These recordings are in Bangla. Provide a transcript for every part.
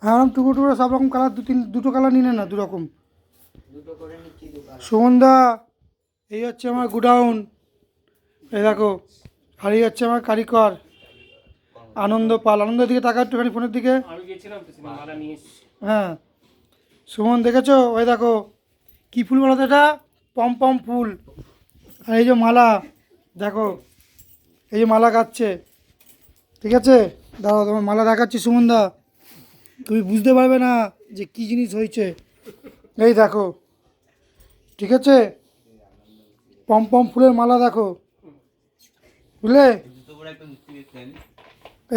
হ্যাঁ টুকরো টুকরো সব রকম কালার দুটো কালার নিলে না, দু রকম। দুটো করে নিচ্ছি, দুটো। সুমনদা, এই হচ্ছে আমার গোডাউন, এই দেখো। আর এই হচ্ছে আমার কারিগর আনন্দ পাল। আনন্দের দিকে তাকা একটুখানি, ফোনের দিকে। আমি গেছিলাম তো সেদিন, মালা নিয়ে এসেছি। হ্যাঁ সুমন দেখেছো, ওই দেখো কী ফুল বলো তো এটা, পম পম ফুল। আর এই যে মালা, দেখো এই যে মালা গাচ্ছে, ঠিক আছে। দাঁড়াও তোমার মালা দেখাচ্ছি সুমনদা, তুমি বুঝতে পারবে না যে কী জিনিস হয়েছে। এই দেখো, ঠিক আছে, পম পম ফুলের মালা দেখো, বুঝলে।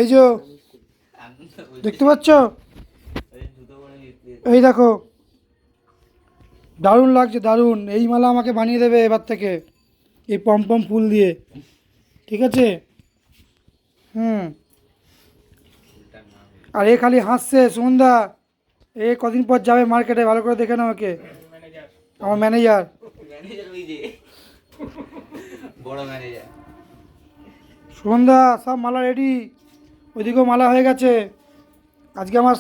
এই যে দেখতে পাচ্ছ, এই দেখো, দারুণ লাগছে, দারুণ। এই মালা আমাকে বানিয়ে দেবে এবার থেকে, এই পম পম ফুল দিয়ে, ঠিক আছে। হুম। আর এ খালি হাসছে সুমনদা, এ কদিন পর যাবে মার্কেটে, ভালো করে দেখে নাও ওকে। ম্যানেজার। আমার ম্যানেজার। ম্যানেজার ওই যে বড় ম্যানেজার। সুমনদা সব মালা রেডি, ওইদিকেও মালা হয়ে গেছে। আজকে আমার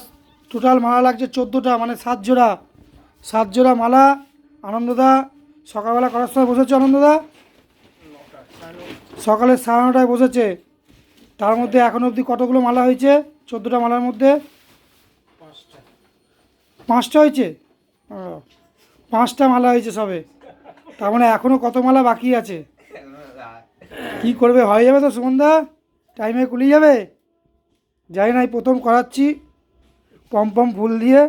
টোটাল মালা লাগছে 14টা, মানে 7 জোড়া মালা। আনন্দদা সকালবেলা করার সময় বসেছে, আনন্দদা সকালে 9:30টায় বসেছে। তার মধ্যে এখনো অবধি কতগুলো মালা হয়েছে? 14টা মালার মধ্যে 5টা হয়েছে। ও, 5টা মালা হয়েছে সবে, তার মানে এখনও কত মালা বাকি আছে। কি করবে, হয়ে যাবে তো সুমনদা, টাইমে কুলিয়ে যাবে। যাই না, এই প্রথম করাচ্ছি পম পম ফুল দিয়ে।